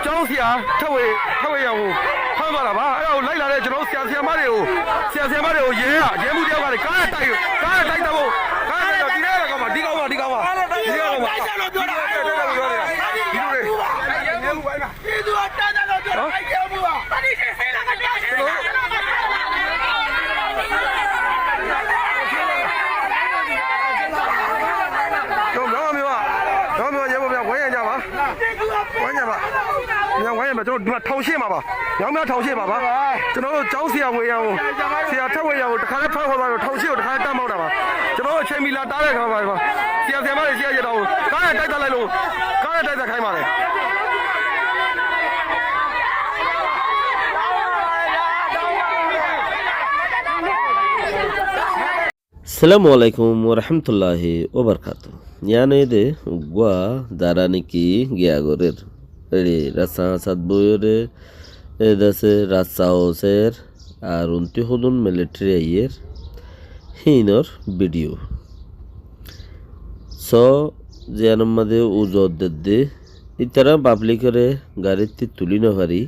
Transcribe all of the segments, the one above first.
ကျောင်းဆရာထက်ဝေရကိုဖမ်းသွားတာပါအဲ့ဒါကိုလိုက်လာတဲ့ကျွန်တော်ဆရာမတွေကိုရဲမှုတယောက်ကလည်းကားတိုက်တော့ကားတိုက်တော့ဒီကောင်ပါဒီကောင်ပါတိုက်တယ်လို့ပြောတာဒီလိုရဲမှုပိုင်းမှာဒီသူကတိုက်တယ်လို့ပြောတာရဲမှုကတတိရှိဆေးလာကကြားတယ်တော့မျိုးရဲဘော်များဝိုင်းရကြပါညဝိုင်းရမှာကျွန်တော်ဒီမှာထောင်ရှင်းပါရောင်းများထောင်ရှင်းပါကျွန်တော်တို့ကျောင်းဆရာဝေရကိုဆရာထက်ဝေရကိုတခါလဲဖမ်းခေါ်သွားတော့ထောင်ရှင်းကိုတခါလဲတမ်းမောက်တာပါကျွန်တော်တို့အချိန်မီလာတားတဲ့ခါပါဆရာမတွေဆရာရတော့ကားနဲ့တိုက်တက်လိုက်လို့ကားနဲ့တိုက်တက်ခိုင်းပါတယ်Assalamu alaikum warahmatullahi wabarakatuh. ഞാനിത് ഉഗ്വ ധാരാനിക്ക് ഗിയാഗോরের রে রাসা সাদবয়রে এদাসে রাসাওসের আর উনতি হদুন মিলিটারি আইয়ের হিনর ভিডিও সো জিয়ানম মাদে উজদ দে ইতারা পাবলিকরে গাড়িতে তুলি না পারি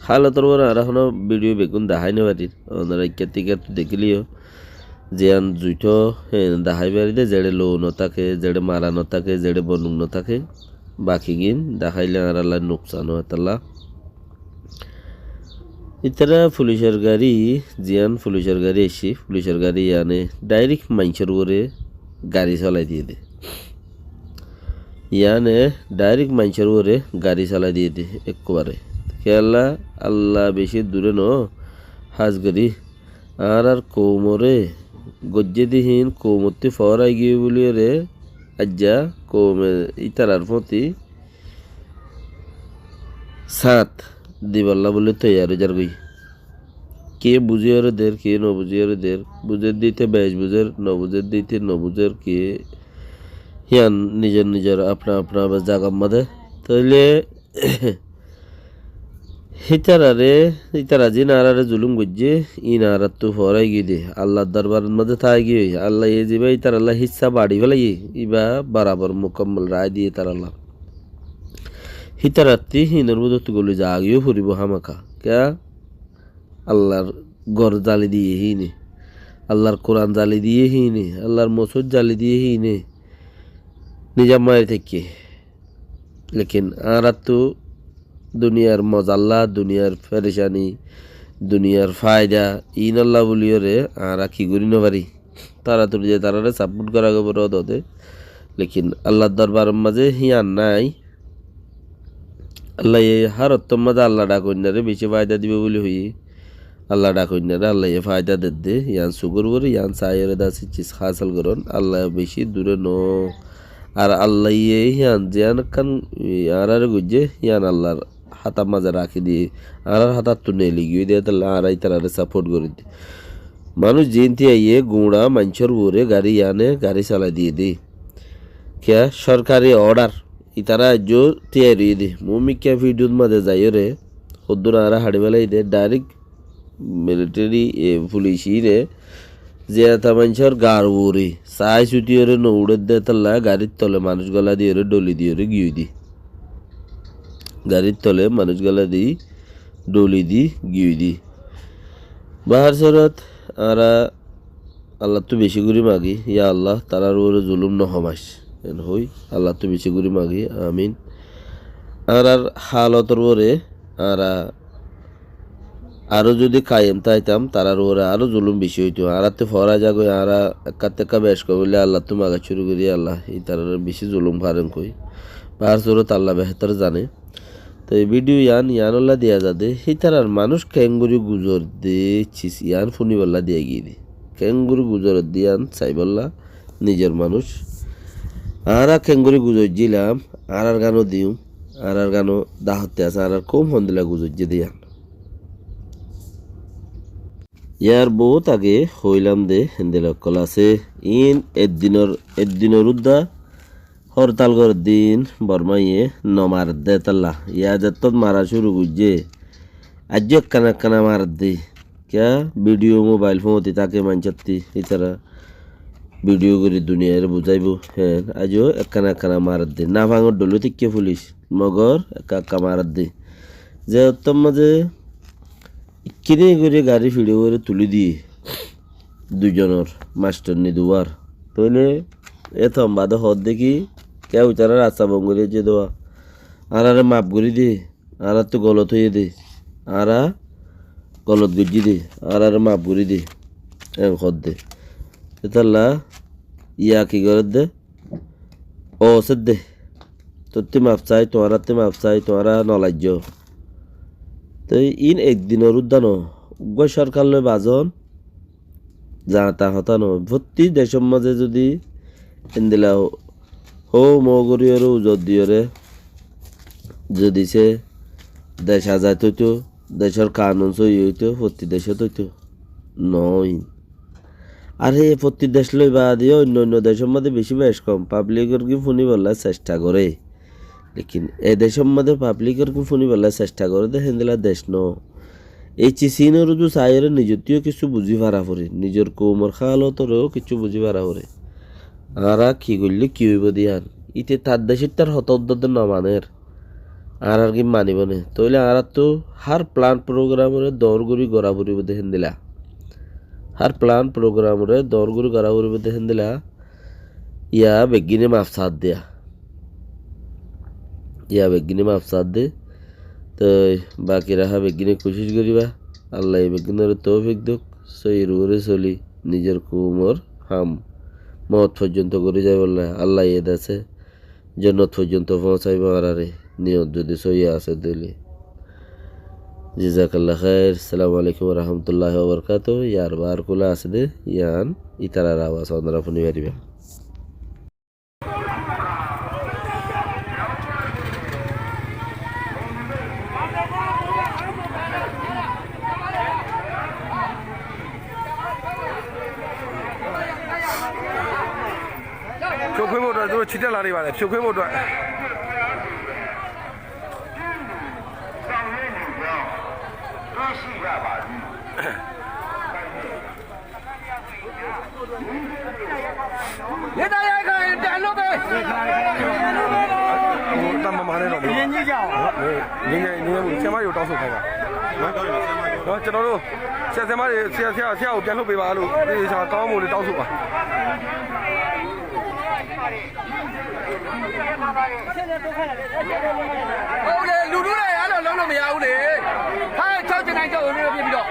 হালতর ওরা আর হনো ভিডিও বেগুন দেখাই না পারি ওনারা ইকাতিকা দেখিলিও জিয়ান জুইট দাহাই বাড়িতে যেড়ে লো নথাকে যেড়ে মারা নথাকে যেড়ে বনুক নথাকে বাকি গিন দেখাইলে আর আল্লাহ নুকসান হতাল্লা ইতারা পুলিশের গাড়ি জিয়ান পুলিশের গাড়ি এসি পুলিশের গাড়ি আনে ডাইরেক্ট মাইনসের করে গাড়ি চালাই দিয়ে দে ইয়ানে ডাইরেক্ট মাইনসের করে গাড়ি চালাই দিয়ে দে একবারে খেয়াল্লা আল্লাহ বেশি দূরে ন হাজগাড়ি আর কৌমরে গজ্জে দিহীন কৌমতি ফরাই গিয়ে বলি রে আজ্জা কৌমে ইতারার প্রতি সাত দিবাল্লা বলে তৈয়ার যার গই কে বুঝে আর দের কে ন বুঝে আর দের বুঝের দিতে বেশ বুঝের ন বুঝের দিতে ন বুঝের কে হিয়ান নিজের আপনা জাগার মধ্যে তাইলে ইতারা যে নারারে জুলুম গজ্জে ই নারার তো ফরাই গিয়ে দে আল্লাহর দরবারের মধ্যে থাই গিয়ে আল্লাহ এ যাবে ইতার আল্লাহ হিস্সা বাড়ি ফেলাই ইবা বরাবর মুকম্মল রায় দিয়ে তার আল্লাহ হিতারাত্রি হিনের বুধ গলি যা আগেও ফুরিব হামাকা কে আল্লাহর গড় জালি দিয়ে হিনে আল্লাহর কোরআন জালি দিয়ে হিনে আল্লাহর মসজিদ জালি দিয়ে হিনে নিজাম মায়ের থেকে লেকিন আর তো দুনিয়ার মজাল্লা দুনিয়ার ফেরেশানি দুনিয়ার ফায়দা ইন আল্লাহ বলিও রে আর কি করি না পারি তারা তোর যে তারা সাপোর্ট করা খবর দে লেকিন আল্লাহর দরবারের মাঝে হিয়ান নাই আল্লাহ হার মাঝে আল্লাহ ডাকন্যারে বেশি ফায়দা দিবে বলে হই আল্লাহ ডাকন্যারে আল্লাহ ফায়দা দে ইয়ান সুগর করে ইয়ান সাইরে দাসি চিজ হাসল করন আল্লাহ বেশি দূরে ন আর আল্লাহ হিয়ান জিয়ান খান আর গুজে হিয়ান আল্লাহর হাতা মাঝে রাখি দিয়ে আর হাতার তো নেই লিগিয়ে দিয়ে তাহলে আর তারা সাপোর্ট করে দি মানুষ জিনতে আইয়ে গুঁড়া মাঞ্চর ভরে গাড়ি আনে গাড়ি চালাই দিয়ে দি কে সরকারি অর্ডার ইতারা জো তৈরি দি মুমিকা ভিডিওর মাঝে যাই রে সদ্দুর আর হাড়ি বেলাই দে ডাইরেক্ট মিলিটারি পুলিশি রে যে মাঞ্চর গাড় উড়ি চাই ছুটি ওরে নৌড়ের দে তাল্লা গাড়ির তলে মানুষ গলা দিয়ে ওরে ডলি দিয়ে ওরে গিয়ে দি গাড়ির তলে মানুষ গলা দিই ডলি দি গিয়ে দি বাহার সরত আরা আল্লাহ তো বেশি করে মাগি ইয়া আল্লাহ তারার ওরে জুলুম নহমাস হই আল্লাহ তো বেশি করে মাগি আমিন আর হালতর ওরে আরও যদি কায়েম তাইতাম তারার ওরা আরও জুলুম বেশি হইতো আরাতে ফরা যাগো আরা একা বেশ করলে আল্লাহ তো মাগা শুরু করি আল্লাহ এই তারার বেশি জুলুম ভারেন কই বাহার সরত আল্লাহ বেহতর জানে তো এই ভিডিও ইয়ানল্লা দিয়া যাদে সেই তারার মানুষ ক্যাঙ্গুরি গুজর দে চিস ইয়ান ফুনিবল্লা দিয়ে গিয়ে দি ক্যাঙ্গুরি গুজর দিয়ান চাইবল্লা নিজের মানুষ আরা ক্যাঙ্গুরি গুজর দিলাম আর গানও দিও আর গানও দাহতে আছে আর কম হন্দিলা গুজর যে দিয়ান ইয়ার বহুত আগে হইলাম দে হেন্দেলকল আছে ইন এদিনের উদ্দা হরতাল কর দিন বর্মাইয়ে নমার দে তাল্লা ইয়া যত মারা শুরু করছে আজ কানা মার দে क्या ভিডিও মোবাইল ফোনতে তাকে মানচাত্তি ইতারা ভিডিও করে দুনিয়ার বুঝাইব হ্যাঁ আজও একখানা মার দে না ভাঙর ডলো থেকে পুলিশ মগর কাকা মারাত দি যে উত্তম মাঝে কিনে করে গাড়ি ফিরে করে তুলি দিয়ে দুজনের মাস্টার নি দুবার তইলে এথম বাদে হদ দেখি কেউ তারা রাস্তা বঙ্গরে যে দেওয়া আর আরে মাপ করি দে আর তো গলত হয়ে দে আর গলত গজি দে আর আরে মাপ করি দে হদ দে এতাল্লা ইয়া কি করে দে ও সে দে তোর মাপ চাই তোমার মাপ চাই তোমার নলাজ্য তো ইন একদিনের উদ্যান উগ্র সরকার লয় বাজন যা তা হতানো ভর্তি দেশের মাঝে যদি এন্দিলা হো মগরিয়র উজর দিয়রে যদি সে দেশ আজাদ হইতো দেশের কানুন সই হইতো প্রতি দেশে হইতো নয় আর এই প্রতি দেশ লই বা দিয়ে অন্য অন্য দেশের মধ্যে বেশি বেশ কম পাবলিকের কি ফোনি বলার চেষ্টা করে লেকিন এ দেশের মধ্যে পাবলিকের কি ফোনি বলার চেষ্টা করে দে হেন্দিলা দেশ ন এই চিচিনের যে চাইরে নিজতিও কিছু বুঝি পারা পড়ে নিজের কৌমর খালতরেও কিছু বুঝি পারা পড়ে আরা কি করলে কি হইব দিয়ান ইতে তার দেশের তার হত উদ্যত ন মানের আর কি মানিব নে তইলে আর তো হার প্ল্যান প্রোগ্রামরে দরগুড়ি গড়া পড়িব দেখেন দিলা হার প্ল্যান প্রোগ্রামরে দরগুড়ি গড়া পড়িব দেখেন দিলা ইয়া বেগিনে মাফ সাথ দিয়া ইয়া বেগিনে মাফ সাথ দে তো বাকি রাহা বেগিনে কোশিশ করিবা আল্লাহ বেগিনের তৌফিক দুক সই রুরে চলি নিজের কুমর হাম মত পর্যন্ত করে যাই বললে আল্লাহ এদ আছে জন্নত পর্যন্ত পৌঁছাইব আরে নিয়ত যদি সইয়া আছে দিলি জাযাকাল্লাহ খায়ের আসসালামু আলাইকুম ওয়া রাহমাতুল্লাহি ওয়া বারাকাতুহু ইয়ার বার কুলা আছে দে ইয়ান ইতারার আওয়াজ আপনারা শুনি পারিবেনဖြိုခွင်းဖို့အတွက်သူတို့ချစ်တက်လာနေပါတယ်ဖြိုခွင်းဖို့အတွက်你大爷可以点路呗。တမမနဲ့တော့ဘူးငင်းကြအောင်ငင်းဘူးဆရာမတွေကိုတောင်းဆိုခိုင်းပါနော်ကျွန်တော်တို့ဆရာမတွေဆရာကိုပြန်လှုပ်ပေးပါလို့ဒီစာကောင်းမှုလေးတောင်းဆိုပါဟုတ်လေလူလူတွေအဲ့လိုလုံးလို့မရဘူးလေဟာ6ကျတိုင်းကြောက်လို့ပြပြီးတော့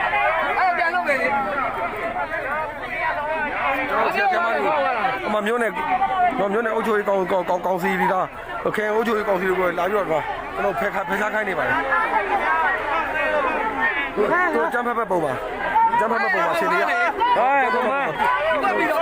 အဲ့ပြန်လုပ်နေလေဆရာမတွေအမမျိုးနဲ့အုပ်ချုပ်ရေးကောင်းစီပြီးသားခင်အုပ်ချုပ်ရေးကောင်းစီတွေကိုလာပြီးတော့ကျွန်တော်ဖက်ချခိုင်းနေပါတယ်တို့ကျန်းဖက်ပုံပါကျန်းဖက်ပုံပါရှင်လေးရဟဲ့ပုံပါပြည်လူ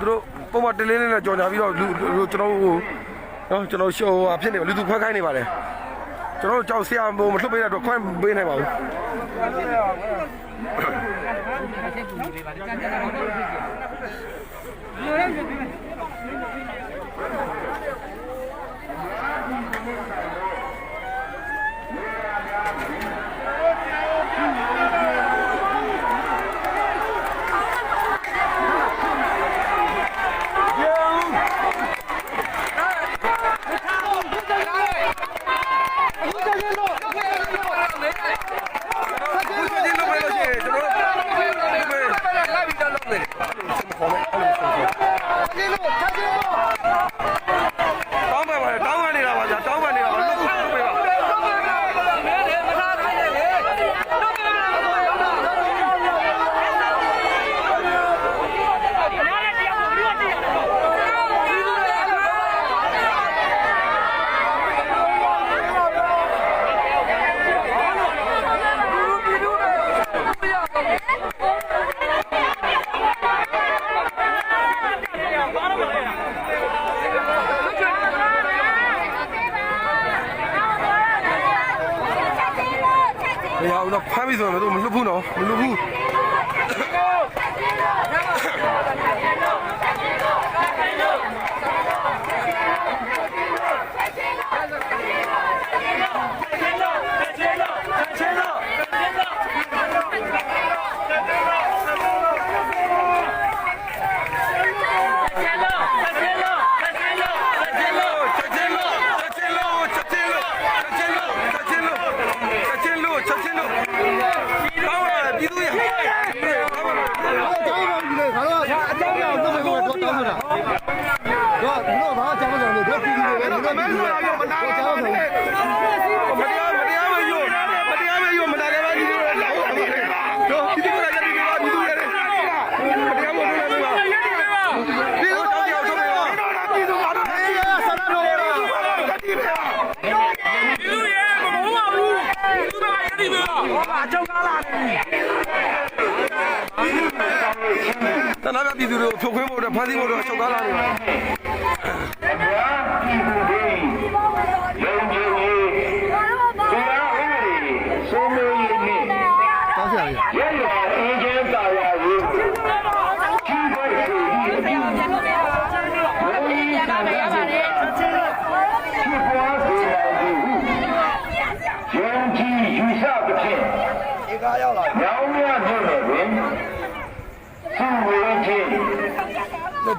တို့ပုံမှန်တလင်းနဲ့ကြော်ညာပြီးတော့လူကျွန်တော်ရှော့အဖြစ်နေလူသူခွဲခိုင်းနေပါတယ်ကျွန်တော်ကြောက်ဆရာမလှုပ်ပေးတဲ့အတွက်ခွဲပေးနိုင်ပါဘူးတောင်းပန်နေတာပါဗျာတောင်းပန်နေတာပါ မရဘူးတော့ဖမ်းပြီးဆိုတော့မလွတ်ဘူးနော်မလွတ်ဘူးတနာပြပြည်သူတွေကိုဖြုတ်ခွင်းဖို့အတွက်ဖမ်းဆီးဖို့အတွက်ချုပ်ကားလာနေပါတယ်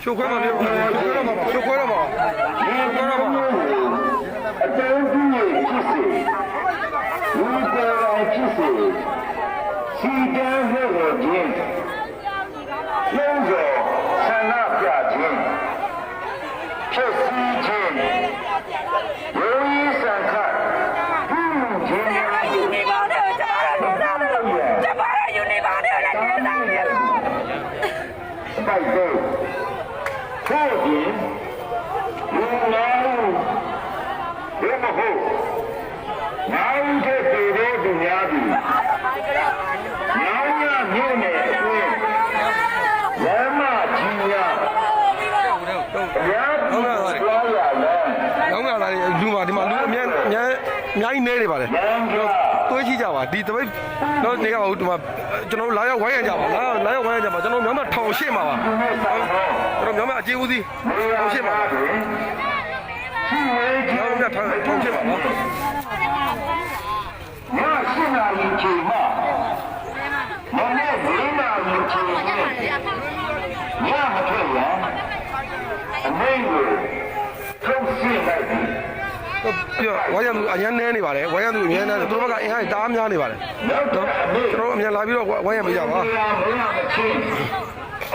ဖြိုခွဲမှာဖြိုခွဲတော့မှာဖြိုခွဲတော့မှာအတုံးကြီးဖြစ်စေဝိပရာဖြစ်စေစီတန်းလို့ခြင်းလုံးစောဆန္ဒပြခြင်းဖြစ်စီခြင်းဝိသံခပြုမှုခြင်းယူနေပါနဲ့ကျမတို့ယူနေပါနဲ့လည်းကျင်းသားတယ်ပိုက်တော့ထို့ပြင်လူနာဘယ်မှာဟုတ်နောက်တဲ့ပြည်တော်သူများသည်နောက်ရမြို့နယ်အတွင်းလမ်းမကြီးများဟုတ်ကဲ့ဟုတ်ကဲ့ရောင်းရလာလူမှာဒီမှာလူအများကြီးနေနေပါတယ်တွေးကြည့်ကြပါဒီတပိတ်တော့နေကဟိုဒီမှာကျွန်တော်လာရောက်ဝိုင်းရကြပါလာရောက်ဝိုင်းရကြပါကျွန်တော်မြန်မာထောင်ရှေ့မှာပါကျွန်တော်မြန်မာအကျေးဦးစီးထောင်ရှေ့မှာပါကျွန်တော်ထောင်ရှေ့မှာပါညရှိနာရင်ချိန်မှာမနေ့ဝိနာရင်ချိန်ညမထွက်ရအမိန့်ကိုထုတ်ရှင်းလိုက်ပြီပြောဝိုင်းရသူအញ្ញမ်းနေနေပါတယ်ဝိုင်းရသူအញ្ញမ်းနေသူတို့ဘက်ကအင်အားတားများနေပါတယ်ကျွန်တော်အမြန်လာပြီးတော့ဝိုင်းရမကြပါ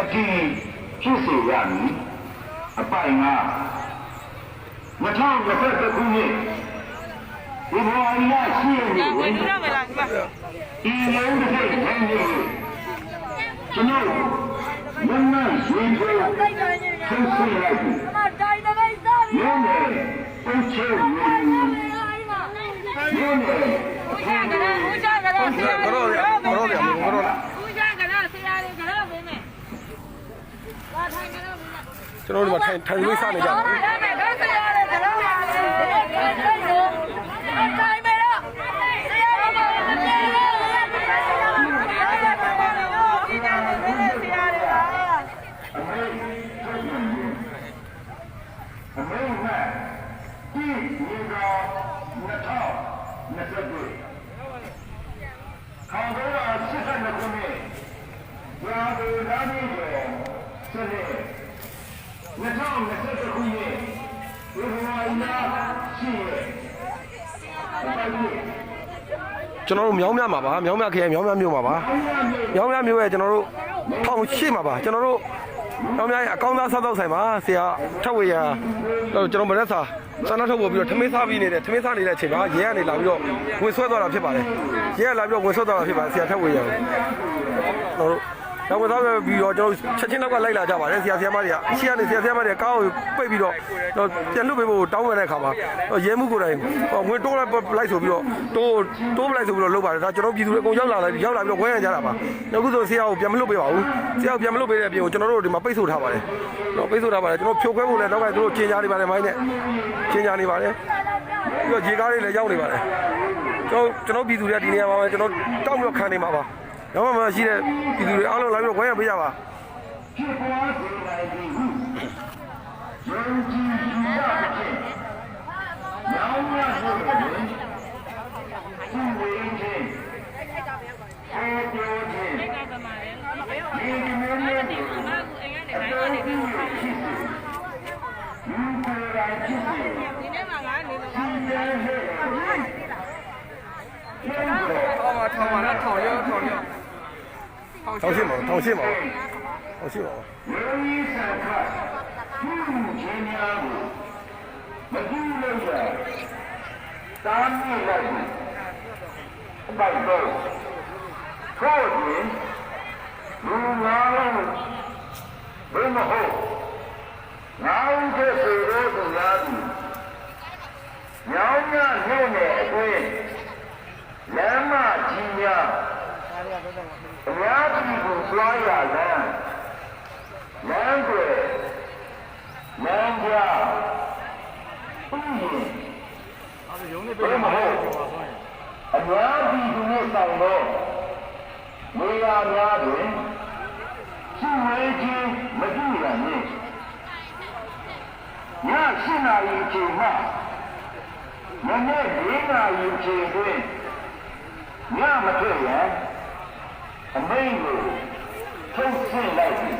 အတီးဖြစ်စေရမည်အပိုင်က2021ခုနှစ်ဒီဘောင်ရရှိရည်ဝင်ကြမယ်လားဒီလုံးတစ်ဖက်နိုင်နေကျွန်တော်မမရွှေကိုထုတ်ဆွေးလိုက်ပြီတိုင်းတပိတ်စားပြီရုံးနေပုတ်ချေရုံးနေရုံးနေဦးရကလည်းဘရောရဘရောရဘရောဦးရကလည်းဆရာလေးကလည်းပဲမယ်ဘာထိုင်ကြလို့ကျွန်တော်တို့ကထိုင်ဝေးစားနေကြတယ်ကျွန်တော်တို့မြောင်းမြမှာပါမြောင်းမြခရိုင်မြောင်းမြမြို့မှာပါမြောင်းမြမြို့ရဲ့ကျွန်တော်တို့ထောင်ရှိမှာပါကျွန်တော်တို့မြောင်းမြရဲ့အကောင်းသားစားတော့ဆိုင်ပါဆရာထက်ဝေရကျွန်တော်မရက်စာစမ်းထုတ်ပို့ပြီးတော့ထမင်းစားပြီးနေတယ်ထမင်းစားနေတဲ့အချိန်မှာရဲကနေလာပြီးတော့ဝင်ဆွဲသွားတာဖြစ်ပါတယ်ရဲကလာပြီးတော့ဝင်ဆွဲသွားတာဖြစ်ပါတယ်ဆရာထက်ဝေရကျွန်တော်တို့တော့ဝင်သွားပြီးတော့ကျွန်တော်ချက်ချင်းနောက်ကလိုက်လာကြပါတယ်ဆရာမတွေကရှေ့ကနေဆရာမတွေကကားကိုပိတ်ပြီးတော့ပြန်လွတ်ပေးဖို့တောင်းရတဲ့အခါမှာရဲမှုကိုယ်တိုင်ဝင်တိုးလိုက်ဆိုပြီးတော့တိုးလိုက်ဆိုပြီးတော့လုပ်ပါတယ်ဒါကျွန်တော်ပြည်သူတွေအကုန်ရောက်လာပြီးတော့ဝဲရကြတာပါအခုဆိုဆရာကိုပြန်မလွတ်ပေးပါဘူးဆရာကိုပြန်မလွတ်ပေးတဲ့အပြင်ကိုကျွန်တော်တို့ဒီမှာပိတ်ဆို့ထားပါတယ်တော့ပိတ်ဆို့ထားပါတယ်ကျွန်တော်ဖြိုခွဲဖို့လည်းတော့သူတို့ချင်းကြားနေပါတယ်မိုင်းနဲ့ချင်းကြားနေပါတယ်ပြီးတော့ရေကားတွေလည်းရောက်နေပါတယ် ကျွန်တော်ပြည်သူတွေကဒီနေရာမှာပဲကျွန်တော်တောက်ပြီးတော့ခံနေမှာပါ။တော့မှမရှိတဲ့ပြည်သူတွေအားလုံးလာပြီးတော့ဝိုင်းရပေးကြပါ။ ဖြစ်ပွားစေနိုင်သည်ဟုယုံကြည်ယူရဖြင့်ညောင်းရဖို့တွင်သူဝေခြင်းအေပြောခြင်းဒီမျိုးမျိုးကိုအတော်ကြီးဖြစ်စေယူကိုယ်တိုင်ဖြစ်စေဒီနေ့မှာငါနေလို့ထောင်ပါလားထောင်ရောထောင်ရှင်းပါထောင်ရှင်းပါဟုတ်ရှိပါဘူး လူကြီးဆန်ခတ်ပြုခြင်းများကိုမပြုလို့ရတားမြစ်လိုက်ပြီအပိုက်တော့ထို့ပြင်လူငါလုံးဘယ်မဟုတ်ငါဦးတဲ့ဆိုတော့သူများသည်ညောင်းညနေနဲ့အတွင်းလမ်းမကြီးများအများကြီးကိုတွားရလမ်းလမ်းတွေလမ်းပြဥယျာဉ်ဘယ်မှာဟုတ်အများကြီးကိုဆောင်တော့နေရာများတွင်ရှိဝေးခြင်းမပြုရမည်ည7 နာရီချိန်မှမနေ့4 နာရီချိန်တွင်ညမထွက်ရန်အမိန့်ကိုထုတ်ဆင့်လိုက်ပြီ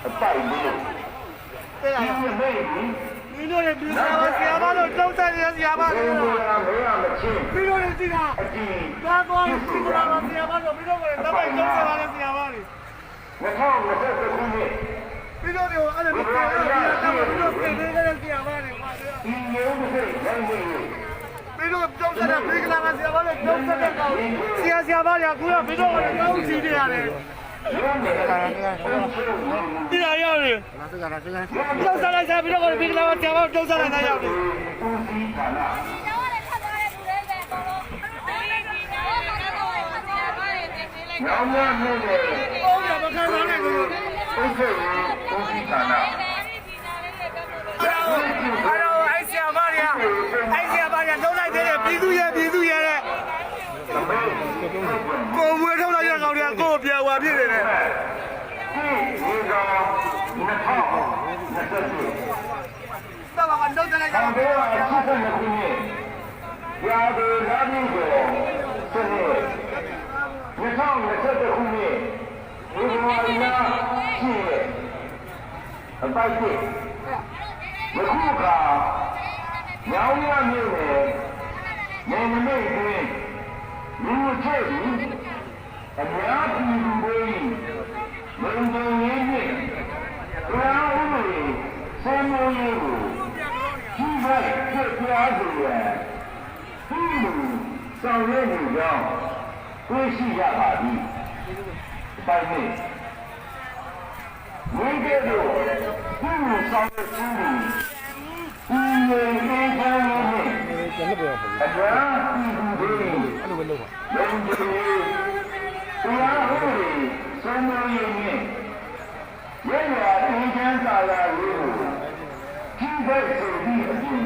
အပိုက်လို့တဲ့ရအမိန့်ကိုမင်းတို့ရဲ့ပြည်သားဆရာမတို့တောင်းတရဆရာမတို့မရမချင်းမင်းတို့ရဲ့စီတာအကြည့်သွားသွားစီတာဆရာမတို့မင်းတို့ရဲ့တပိုက်လုံးဆရာဆရာမတွေ2020ခုနှစ်ပြီးတော့အဲ့ဒါမပြောရဘူးတော့ပြင်နေတဲ့ဆရာမတွေပါဒီမျိုးတွေနိုင်နေပြီးတော့ကြောက်တဲ့ဘိကလာကဆရာမတွေကြောက်တဲ့ကောင်ဆရာမတွေအခုတော့ပြီးတော့ကြောက်စီနေရတယ်ဒီရရတယ်ကြောက်စားလိုက်စားပြီးတော့ဘိကလာကဆရာမကြောက်စားလိုက်ရောက်တယ်ညောင်းများနေတယ်။ဟုတ်တယ်မခံနိုင်နဲ့ကိုဟုတ်ကဲ့ကိုစီဌာနအဲ့ဆရာမတွေကလုံးလိုက်သေးတယ်ပြည်သူရဲ့တဲ့ကိုဝေထုတ်လိုက်ရကောင်တွေကကိုပြန်သွားဖြစ်နေတယ်ဒီကောင်2020တော့ဘာလို့တက်လိုက်ကြလဲရာဒီရာဒီကိုဆက်နေ2020ခုနှစ်ဒီမှာရှိတယ်အပိုက်ဖြစ်မခုခါညောင်းရမြို့နယ်နေမနေတွင်လူချက်ပြီးအများပြည်သူတွေမုံတုံရင်းနဲ့တရားဥပဒေဆဲမိုးရေးကိုကြီးမားပြည့်ပြားစေရန်ဒီလိုဆောင်ရွက်နေကြောင်းတွေ့ရှိရပါသည်။ပိုင်နေဝိကဲ့သို့ဒီလိုဆောင်ရွက်ခြင်းကိုဒီလိုအေးချမ်းရေးနဲ့အကြမ်းပြည်သူတွေအဲ့လိုပဲလုပ်ပါ။လုံခြုံရေးတရားဥပဒေစိုးမိုးရေးနဲ့ရရအေးချမ်းသာယာရေးကိုကြီးပဲဆိုပြီးအပြင်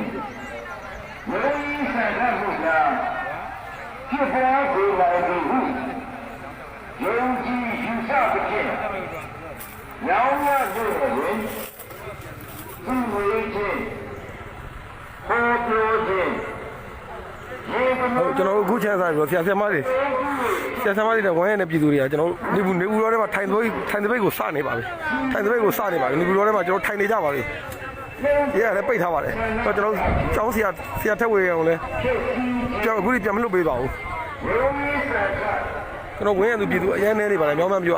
ရိုးရေးဆန္ဒမှုကဖြစ်ပွားစေနိုင်သည်ဟုယုံကြည်ယူဆသဖြင့်ညောင်းရလို့တွင်သူဝေခြင်းဟောပြောခြင်းကျွန်တော်အခုချမ်းသာပြီးတော့ဆရာမတွေနဲ့ဝိုင်းရတဲ့ပြည်သူတွေကကျွန်တော်နေဘူးတော်ထဲမှာထိုင်သပိတ်ကိုစနေပါပြီထိုင်သပိတ်ကိုစနေပါပြီနေဘူးတော်ထဲမှာကျွန်တော်ထိုင်နေကြပါပြီရဲလည်းပိတ်ထားပါတယ်တော့ကျွန်တော်ကျောင်းဆရာထက်ဝေအောင်လဲကျွန်တော်အခုပြန်မလွတ်ပေးပါဘူးကျွန်တော်ဝင်းရသူပြည်သူအရင်နေနေပါလေမြောင်းမှန်ပြော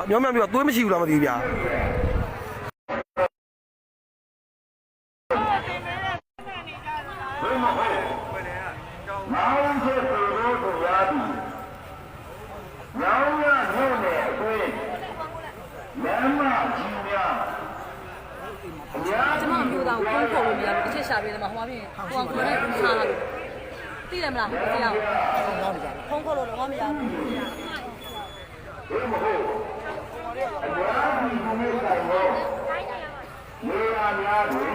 သွေးမရှိဘူးလားမသိဘူးဗျာရှာပေးတယ်မှာဟိုမှာပြင်ဟိုကခေါ်တဲ့ခါလာလို့သိတယ်မလားတရားဖုန်းခေါ်လို့တော့မရဘူးဘယ်မဟုတ်အများကြီးကိုနေဆိုင်တော့နေရာများတွင်ရှိဝေးခြင်းမပြုတာနဲ့ ကျွန်တော်မြို့တော်ကိုဖုန်းခေါ်လို့များလို့တစ်ချက်ရှာပေးတယ်မှာဟိုမှာပြင်ဟိုကခေါ်တဲ့ခါလာလို့သိတယ်မလားတရားဖုန်းခေါ်လို့တော့မရဘူးဘယ်မဟုတ်အများကြီးကိုနေဆိုင်တော့နေရာများတွင်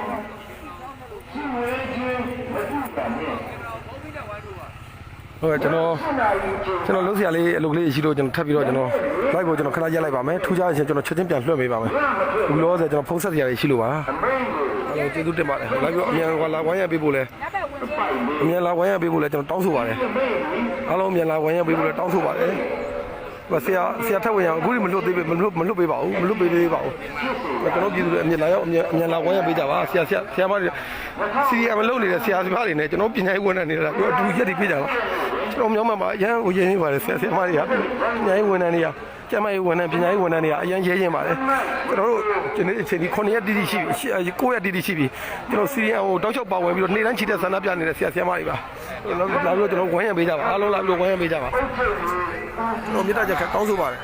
ရှိဝေးခြင်းမပြုတာနဲ့ ကျွန်တော်မြို့တော်ကိုဖုန်းခေါ်လို့များလို့တစ်ချက်ရှာပေးတယ်မှာဟိုမှာပြင်ဟိုကခေါ်တဲ့ခါလာလို့သိတယ်မလားတရားဖုန်းခေါ်လို့တော့မရဘူး ဟုတ်ကဲ့ကျွန်တော်လုံးစရာလေးအလုပ်လေးရှိလို့ကျွန်တော်ထပ်ပြီးတော့ကျွန်တော် live ကိုကျွန်တော်ခဏရက်လိုက်ပါမယ်ထူးခြားရင်ကျွန်တော်ချက်ချင်းပြန်လွှတ်ပေးပါမယ်အခုလောဆယ်ကျွန်တော်ဖုန်းဆက်စရာလေးရှိလို့ပါအဲ့တော့ကျေးဇူးတင်ပါတယ် live ကိုအမြန်လာဝိုင်းရပေးဖို့လဲအမြန်လာဝိုင်းရပေးဖို့လဲကျွန်တော်တောင်းဆိုပါတယ်အားလုံးအမြန်လာဝိုင်းရပေးဖို့လဲတောင်းဆိုပါတယ်ဆရာထပ်ဝင်ရအောင်အခုမလွတ်သေးဘူးမလွတ်ပေးပါဘူးမလွတ်ပေးသေးပါဘူးကျွန်တော်ပြည်သူတွေအမြင်လာရောက်အမြင်လာဝိုင်းရပေးကြပါဆရာမတွေစီရီအမလုပ်နေတဲ့ဆရာမတွေနဲ့ကျွန်တော်ပညာရေးဝန်ထမ်းနေတာပြောအတူရက်တွေပြကြပါကျွန်တော်မြောင်းမှာအရန်ကိုရင်းနေပါတယ်ဆရာမတွေကပညာရေးဝန်ထမ်းတွေကကျမရေးဝန်ထမ်းပညာရေးဝန်ထမ်းတွေကအရန်ရဲရင်ပါတယ်ကျွန်တော်တို့ဒီနေ့အချိန်ဒီ9ရက်တိတိရှိပြီ9ရက်တိတိရှိပြီကျွန်တော်စီရီဟိုတောက်လျှောက်ပါဝင်ပြီးတော့နေ့တိုင်းချီတဲ့ဆန္ဒပြနေတဲ့ဆရာမတွေပါလာပြီးတော့ကျွန်တော်ဝိုင်းရပေးကြပါအားလုံးလာပြီးတော့ဝိုင်းရပေးကြပါကျွန်တော်မြတ်တာချက်ကောင်းဆိုပါတယ်